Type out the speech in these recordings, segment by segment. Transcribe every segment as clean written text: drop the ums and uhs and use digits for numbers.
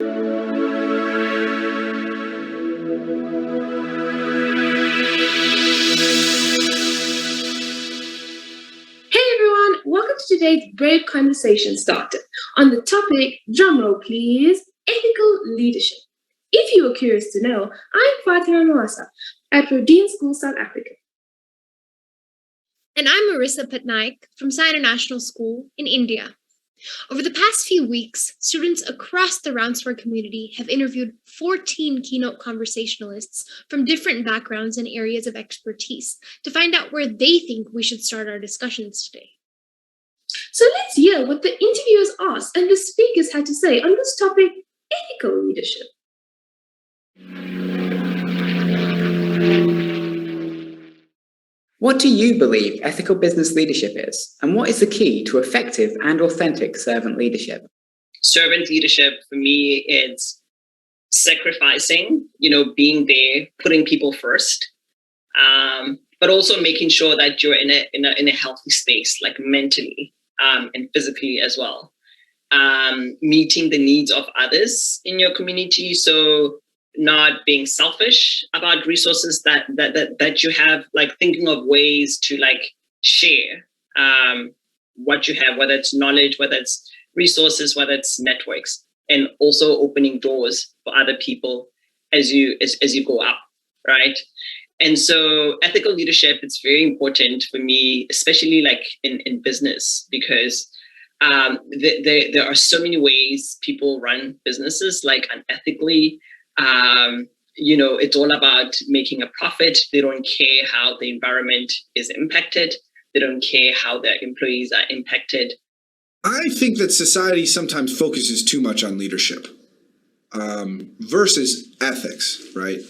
Hey everyone, welcome to today's Brave Conversation Starter on the topic, drumroll please, ethical leadership. If you are curious to know, I'm Fatima Nawasa at Rodin School, South Africa. And I'm Marissa Patnaik from Sai International School in India. Over the past few weeks, students across the Roundsword community have interviewed 14 keynote conversationalists from different backgrounds and areas of expertise to find out where they think we should start our discussions today. So let's hear what the interviewers asked and the speakers had to say on this topic, ethical leadership. What do you believe ethical business leadership is, and what is the key to effective and authentic servant leadership? Servant leadership for me is sacrificing, being there, putting people first, but also making sure that you're in a healthy space, like mentally and physically as well. Meeting the needs of others in your community, so not being selfish about resources that you have, like thinking of ways to share what you have, whether it's knowledge, whether it's resources, whether it's networks, and also opening doors for other people as you go up, right? And so ethical leadership, it's very important for me, especially in business, because there are so many ways people run businesses unethically. It's all about making a profit. They don't care how the environment is impacted. They don't care how their employees are impacted. I think that society sometimes focuses too much on leadership versus ethics, right?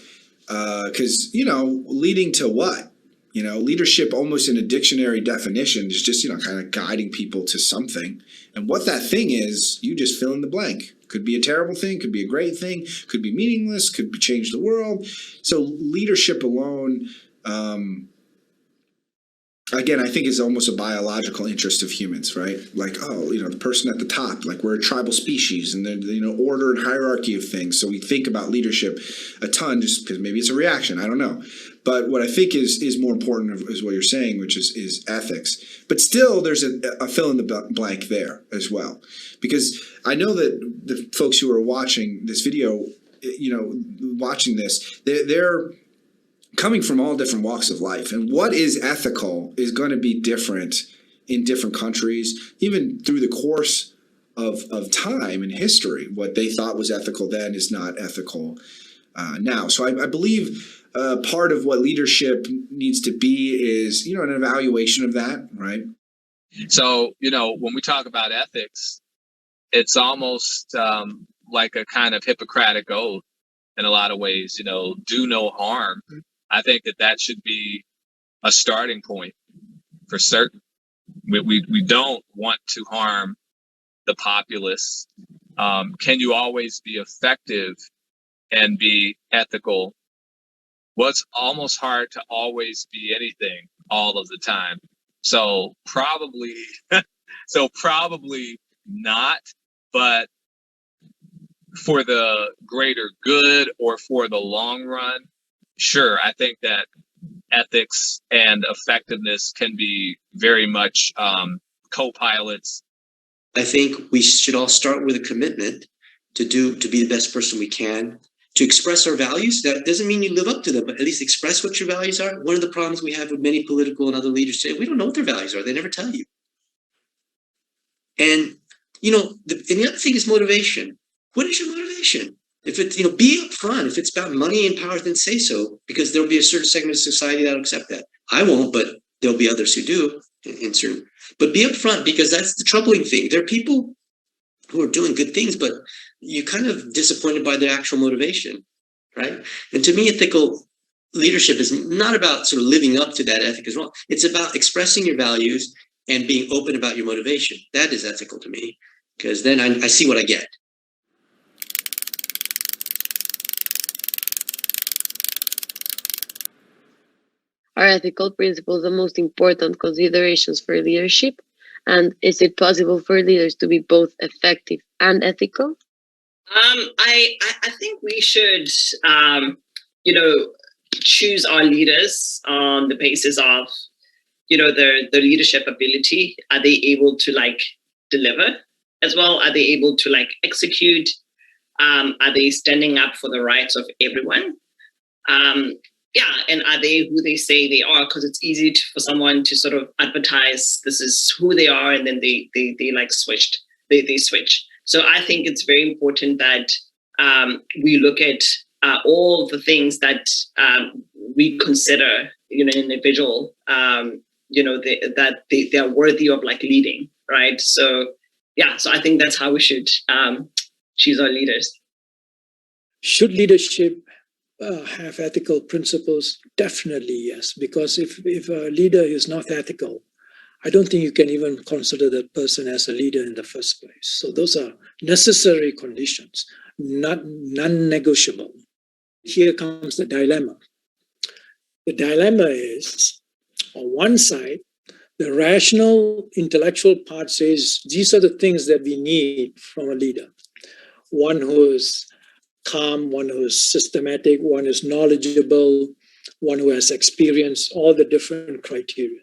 Because, leading to what? Leadership almost in a dictionary definition is just, kind of guiding people to something. And what that thing is, you just fill in the blank. Could be a terrible thing, could be a great thing, could be meaningless, could be change the world. So leadership alone, again, I think is almost a biological interest of humans, right? The person at the top, we're a tribal species, and the order and hierarchy of things. So we think about leadership a ton just because maybe it's a reaction, I don't know. But what I think is more important is what you're saying, which is ethics. But still, there's a fill in the blank there as well. Because I know that the folks who are watching this video, watching this, they're coming from all different walks of life. And what is ethical is going to be different in different countries, even through the course of time and history. What they thought was ethical then is not ethical now. So I believe part of what leadership needs to be is, an evaluation of that, right? So, when we talk about ethics, it's almost like a kind of Hippocratic oath in a lot of ways, do no harm. I think that should be a starting point for certain. We don't want to harm the populace. Can you always be effective and be ethical? Well, it's almost hard to always be anything all of the time. So probably not, but for the greater good or for the long run, sure, I think that ethics and effectiveness can be very much co-pilots. I think we should all start with a commitment to be the best person we can, to express our values. That doesn't mean you live up to them, but at least express what your values are. One of the problems we have with many political and other leaders today, we don't know what their values are. They never tell you. And, the other thing is motivation. What is your motivation? If it's, be upfront. If it's about money and power, then say so, because there'll be a certain segment of society that'll accept that. I won't, but there'll be others who do in certain. But be upfront, because that's the troubling thing. There are people who are doing good things, but you're kind of disappointed by their actual motivation, right? And to me, ethical leadership is not about sort of living up to that ethic as well. It's about expressing your values and being open about your motivation. That is ethical to me, because then I see what I get. Are ethical principles the most important considerations for leadership? And is it possible for leaders to be both effective and ethical? I think we should, choose our leaders on the basis of, the leadership ability. Are they able to deliver as well? Are they able to execute? Are they standing up for the rights of everyone? And are they who they say they are? Because it's easy for someone to sort of advertise this is who they are, and then they switch. So I think it's very important that we look at all the things that we consider, an individual, that they are worthy of leading, right? So so I think that's how we should choose our leaders. Should leadership have ethical principles? Definitely yes, because if a leader is not ethical, I don't think you can even consider that person as a leader in the first place. So those are necessary conditions, non-negotiable. Here comes the dilemma. The dilemma is, on one side, the rational intellectual part says these are the things that we need from a leader. One who is calm, one who is systematic, one who is knowledgeable, one who has experience, all the different criteria.